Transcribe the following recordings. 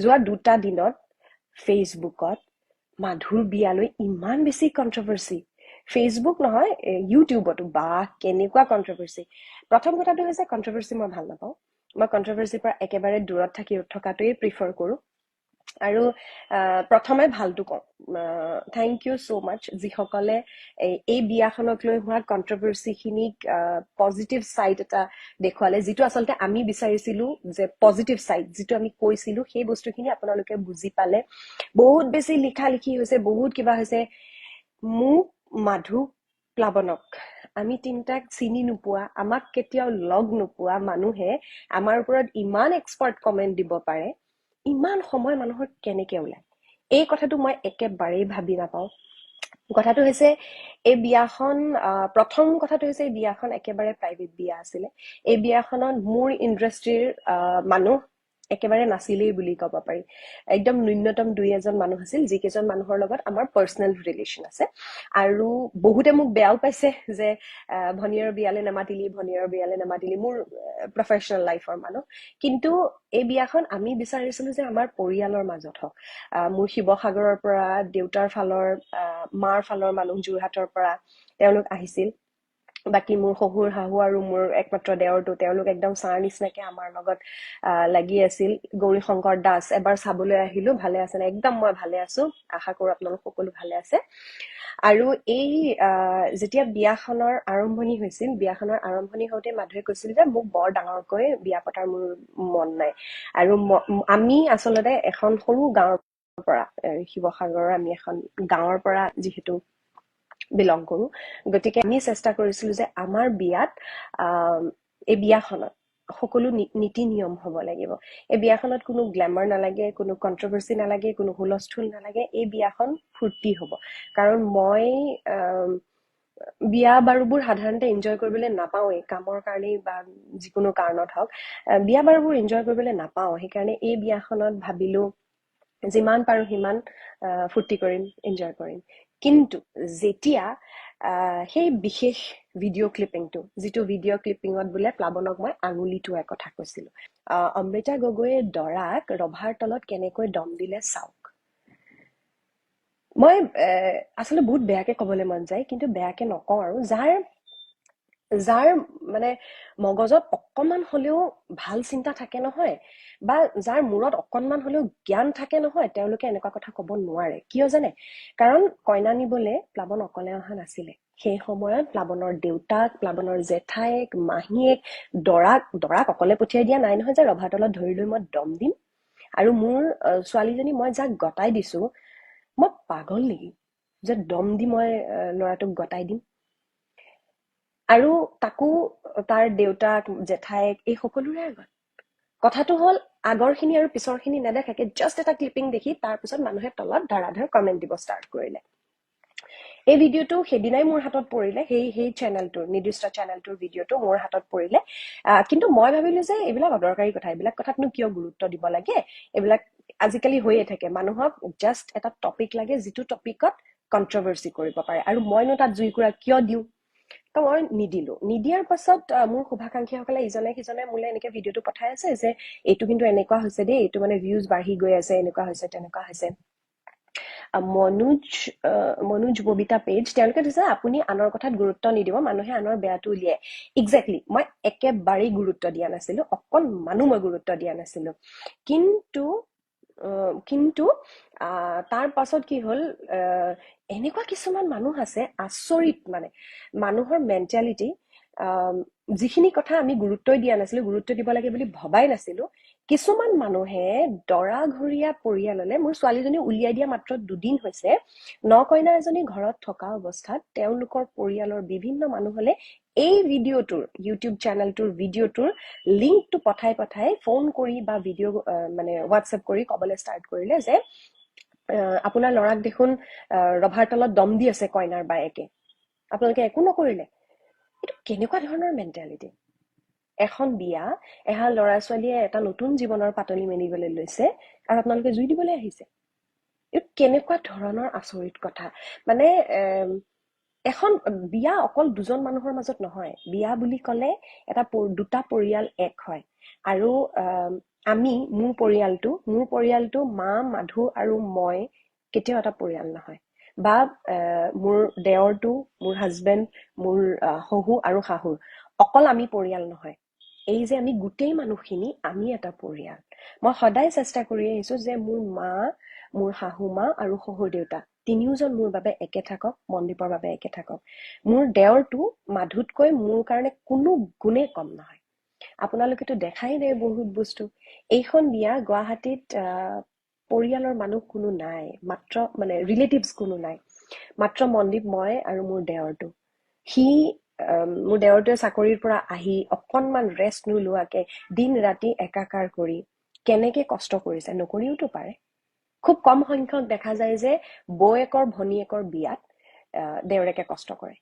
যোৱা দুটা দিনত ফেচবুকত মাধুৰ বিয়ালৈ ইমান বেছি কন্ট্ৰভাৰ্চি, ফেচবুক নহয় ইউটিউবতো বা কেনেকুৱা কন্ট্ৰভাৰ্চি। প্ৰথম কথাটো হৈছে কন্ট্ৰভাৰ্চি মই ভাল নাপাওঁ, মই কন্ট্ৰভাৰ্চিৰ পৰা একেবাৰে দূৰত থকাটোৱেই প্ৰিফাৰ কৰোঁ। আৰু প্ৰথমে ভালটো কওঁ, থেংক ইউ ছ' মাছ যিসকলে এই বিয়াখনক লৈ হোৱা কন্ট্ৰভাৰ্চিখিনিক পজিটিভ ছাইড এটা দেখুৱালে, যিটো আচলতে আমি বিচাৰিছিলো যে পজিটিভ ছাইড যিটো আমি কৈছিলো সেই বস্তুখিনি আপোনালোকে বুজি পালে। বহুত বেছি লিখা লিখি হৈছে, বহুত কিবা হৈছে। মোক, মাধু, প্লাৱনক আমি তিনিটাক চিনি নোপোৱা, আমাক কেতিয়াও লগ নোপোৱা মানুহে আমাৰ ওপৰত ইমান এক্সপাৰ্ট কমেণ্ট দিব পাৰে, ইমান সময় মানুহৰ কেনেকে ওলায়, এই কথাটো মই একেবাৰেই ভাবি নাপাওঁ। কথাটো হৈছে এই বিয়াখন, প্ৰথম কথাটো হৈছে এই বিয়াখন একেবাৰে প্ৰাইভেট বিয়া আছিলে। এই বিয়াখনত মোৰ ইণ্ডাষ্ট্ৰীৰ মানুহ একেবাৰে নাছিলেই বুলি ক'ব পাৰি। একদম ন্যূনতম 2-এজন মানুহ আছিল, যিকেইজন মানুহৰ লগত আমাৰ পাৰ্চনেল ৰিলেশ্যন আছে। আৰু বহুতে মোক বেয়াও পাইছে যে ভনীয়াৰ বিয়ালে নামাতিলি, মোৰ প্ৰফেশ্যনেল লাইফৰ মানুহ। কিন্তু এই বিয়াখন আমি বিচাৰিছিলো যে আমাৰ পৰিয়ালৰ মাজত হওক। মোৰ শিৱসাগৰৰ পৰা দেউতাৰ ফালৰ, মাৰ ফালৰ মানুহ, যোৰহাটৰ পৰা তেওঁলোক আহিছিল। বাকী মোৰ শহুৰ শাহু আৰু মোৰ একমাত্ৰ দেৱৰটো, তেওঁলোক একদম ছাৰ নিচিনাকে আমাৰ লগত লাগি আছিল। গৌৰী শংকৰ দাস এবাৰ চাবলৈ আহিলো, ভালে আছে নে? একদম মই ভালে আছো, আশা কৰো আপোনালোক সকলো ভালে আছে। আৰু এই যেতিয়া বিয়াখনৰ আৰম্ভণি হৈছিল, বিয়াখনৰ আৰম্ভণি হওঁতে মাধুৱে কৈছিল যে মোক বৰ ডাঙৰকৈ বিয়া পতাৰ মোৰ মন নাই। আৰু আমি আচলতে এখন সৰু গাঁৱৰ পৰা, শিৱসাগৰৰ আমি এখন গাঁৱৰ পৰা যিহেতু বিলং কৰো, গতিকে আমি চেষ্টা কৰিছিলো যে আমাৰ বিয়াত এই বিয়াখনত সকলো নীতি নিয়ম হ'ব লাগিব। এই বিয়াখনত কোনো গ্লেমাৰ নালাগে, কোনো কন্ট্ৰভাৰ্চি নালাগে, কোনো হুলস্থুল নালাগে। এই বিয়াখন ফূৰ্তি হ'ব। কাৰণ মই বিয়া বাৰুবোৰ সাধাৰণতে এনজয় কৰিবলৈ নাপাওঁৱেই, কামৰ কাৰণেই বা যিকোনো কাৰণত হওক, বিয়া বাৰুবোৰ এনজয় কৰিবলৈ নাপাওঁ। সেইকাৰণে এই বিয়াখনত ভাবিলো যিমান পাৰো সিমান ফূৰ্তি কৰিম, এনজয় কৰিম। কিন্তু যেতিয়া সেই বিশেষ ভিডিঅ' ক্লিপিংটো, যিটো ভিডিঅ' ক্লিপিঙত বোলে প্লাৱনক মই আঙুলি টোৱাৰ কথা কৈছিলো, অমৃতা গগৈয়ে দৰাক ৰভাৰ তলত কেনেকৈ দম দিলে চাওক। মই আচলতে বহুত বেয়াকে ক'বলৈ মন যায়, কিন্তু বেয়াকে নকওঁ। আৰু যাৰ মানে মগজত অকণমান হলেও ভাল চিন্তা থাকে নহয়, বা যাৰ মূৰত অকণমান হলেও জ্ঞান থাকে নহয়, তেওঁলোকে এনেকুৱা কথা ক'ব নোৱাৰে। কিয় জানে? কাৰণ কইনা নিবলে প্লাৱন অকলে অহা নাছিলে। সেই সময়ত প্লাৱনৰ দেউতাক, প্লাৱনৰ জেঠাইক, মাহীয়েক দৰাক অকলে পঠিয়াই দিয়া নাই নহয় যে ৰভাৰ তলত ধৰি লৈ মই দম দিম। আৰু মোৰ ছোৱালীজনী মই যাক গতাই দিছো, মই পাগল নেকি যে দম দি মই ল'ৰাটোক গতাই দিম? আৰু তাকো তাৰ দেউতাক, জেঠাইক, এই সকলোৰে আগত। কথাটো হ'ল আগৰখিনি আৰু পিছৰখিনি নেদেখাকে জাষ্ট এটা ক্লিপিং দেখি তাৰপিছত মানুহে তলত ধাৰাধাৰ কমেণ্ট দিব ষ্টাৰ্ট কৰিলে। এই ভিডিঅ'টো সেইদিনাই মোৰ হাতত পৰিলে, সেই চেনেলটোৰ, নিৰ্দিষ্ট চেনেলটোৰ ভিডিঅ'টো মোৰ হাতত পৰিলে। কিন্তু মই ভাবিলো যে এইবিলাক অদৰকাৰী কথা, এইবিলাক কথাতনো কিয় গুৰুত্ব দিব লাগে? এইবিলাক আজিকালি হৈয়ে থাকে। মানুহক জাষ্ট এটা টপিক লাগে, যিটো টপিকত কন্ট্ৰভাৰ্চি কৰিব পাৰে। আৰু মইনো তাত জুইকুৰা কিয় দিওঁ? তো মই নিদিয়াৰ পাছত মোৰ শুভাকাংক্ষীসকলে ইজনে সিজনে মোলে এনেকে ভিডিঅ'টো পঠাই আছে যে এইটো কিন্তু এনেকুৱা হৈছে দেই, এইটো মানে ভিউজ বাঢ়ি গৈ আছে, এনেকুৱা হৈছে, তেনেকুৱা হৈছে। মনোজ ববিতা পেজ, তেওঁলোকে দিছে আপুনি আনৰ কথাত গুৰুত্ব নিদিব, মানুহে আনৰ বেয়াটো উলিয়ায়। একজেক্টলি, মই একেবাৰেই গুৰুত্ব দিয়া নাছিলো, অকণমানো মই গুৰুত্ব দিয়া নাছিলো। কিন্তু তাৰ পাছত কি হ'ল, এনেকুৱা কিছুমান মানুহ আছে আচৰিত। মানে মানুহৰ মেণ্টেলিটি, যিখিনি কথা আমি গুৰুত্বই দিয়া নাছিলো, গুৰুত্ব দিব লাগে বুলি ভবাই নাছিলো, কিছুমান মানুহে দৰাঘৰীয়া পৰিয়াললে, মোৰ ছোৱালীজনী উলিয়াই দিয়া মাত্ৰ 2 দিন হৈছে, নকইনা এজনী ঘৰত থকা অৱস্থাত তেওঁলোকৰ পৰিয়ালৰ বিভিন্ন মানুহলে এই ভিডিঅ'টোৰ, ইউটিউব চেনেলটোৰ ভিডিঅ'টোৰ লিংকটো পঠাই ফোন কৰি বা ভিডিঅ' মানে হোৱাটছএপ কৰি ক'বলৈ ষ্টাৰ্ট কৰিলে যে আপোনাৰ ল'ৰাক দেখোন ৰভাৰ তলত দম দি আছে কইনাৰ বায়েকে, আপোনালোকে একো নকৰিলে। এইটো কেনেকুৱা ধৰণৰ মেণ্টেলিটি? এখন বিয়া, এহাল ল'ৰা ছোৱালীয়ে এটা নতুন জীৱনৰ পাতনি মেলিবলৈ লৈছে, আৰু আপোনালোকে জুই দিবলৈ আহিছে। এইটো কেনেকুৱা ধৰণৰ আচৰিত কথা? মানে এখন বিয়া অকল 2জন মানুহৰ মাজত নহয়। বিয়া বুলি ক'লে দুটা পৰিয়াল এক হয়। আৰু আমি মোৰ পৰিয়ালটো মা মাধু আৰু মই কেতিয়াও এটা পৰিয়াল নহয় বা মোৰ দেৱৰটো মোৰ হাজবেণ্ড মোৰ শহু আৰু শাহুৰ অকল আমি পৰিয়াল নহয় এই যে আমি গোটেই মানুহখিনি আমি এটা পৰিয়াল মই সদায় চেষ্টা কৰি আহিছো যে মোৰ মা মোৰ শাহু মা আৰু শহুৰ দেউতা তিনিওজন মোৰ বাবে একে থাকক মনদীপৰ বাবে একে থাকক মোৰ দেৱৰটো মাধুতকৈ মোৰ কাৰণে কোনো গুণে কম নহয় আপোনালোকেতো দেখাই নাই বহুত বস্তু এইখন বিয়া গুৱাহাটীত পৰিয়ালৰ মানুহ কোনো নাই মাত্ৰ মানে ৰিলেটিভছ কোনো নাই মাত্ৰ মনদীপ মই আৰু মোৰ দেৱৰটো সি মোৰ দেৱৰটোৱে চাকৰিৰ পৰা আহি অকণমান ৰেষ্ট নোলোৱাকে দিন ৰাতি একাকাৰ কৰি কেনেকে কষ্ট কৰিছে নকৰিওতো পাৰে খুব কম সংখ্যক দেখা যায় যে বৌয়েকৰ ভনীয়েকৰ বিয়াত দেউৰেকে কষ্ট কৰে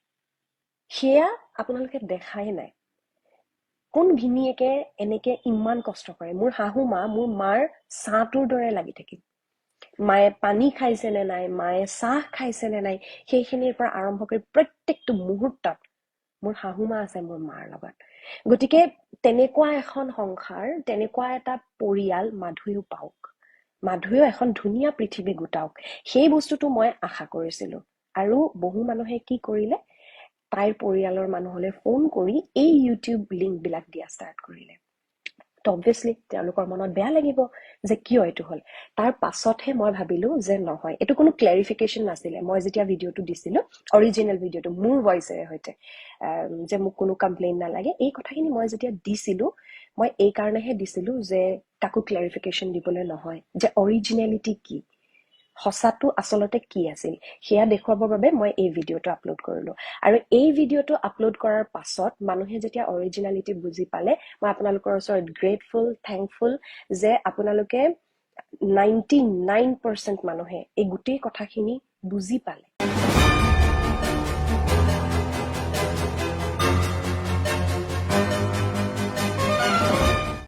সেয়া আপোনালোকে দেখাই নাই কোন ভিনীয়েকে এনেকে ইমান কষ্ট কৰে মোৰ শাহু মা মোৰ মাৰ ছাঁটোৰ দৰে লাগি থাকিল মায়ে পানী খাইছে নে নাই মায়ে চাহ খাইছে নে নাই সেইখিনিৰ পৰা আৰম্ভ কৰি প্ৰত্যেকটো মুহূৰ্তত মোৰ শাহু মা আছে মোৰ মাৰ লগত গতিকে তেনেকুৱা এখন সংসাৰ তেনেকুৱা এটা পৰিয়াল মাধুয়েও পাওক মাধুয়েও এখন ধুনীয়া পৃথিৱী গোটাওক সেই বস্তুটো মই আশা কৰিছিলো আৰু বহু মানুহে কি কৰিলে তাইৰ পৰিয়ালৰ মানুহলৈ ফোন কৰি এই ইউটিউব লিংক বিলাক দিয়া ষ্টাৰ্ট কৰিলে তো অবভিয়াছলি তেওঁলোকৰ মনত বেয়া লাগিব যে কিয় এইটো হ'ল তাৰ পাছতহে মই ভাবিলো যে নহয় এইটো কোনো ক্লেৰিফিকেশ্যন নাছিলে মই যেতিয়া ভিডিঅ'টো দিছিলো অৰিজিনেল ভিডিঅ'টো মোৰ ভইচেৰে সৈতে যে মোক কোনো কমপ্লেইন নালাগে এই কথাখিনি মই যেতিয়া দিছিলো মই এই কাৰণেহে দিছিলো যে কাকো ক্লেৰিফিকেশ্যন দিবলৈ নহয় যে অৰিজিনেলিটি কি সঁচাটো আচলতে কি আছিল সেয়া দেখুৱাবৰ বাবে মই এই ভিডিঅ'টো আপলোড কৰিলো আৰু এই ভিডিঅ'টো আপলোড কৰাৰ পাছত মানুহে যেতিয়া অৰিজিনেলিটি বুজি পালে মই আপোনালোকৰ ওচৰত গ্ৰেটফুল থেংকফুল যে আপোনালোকে 99% মানুহে এই গোটেই কথাখিনি বুজি পালে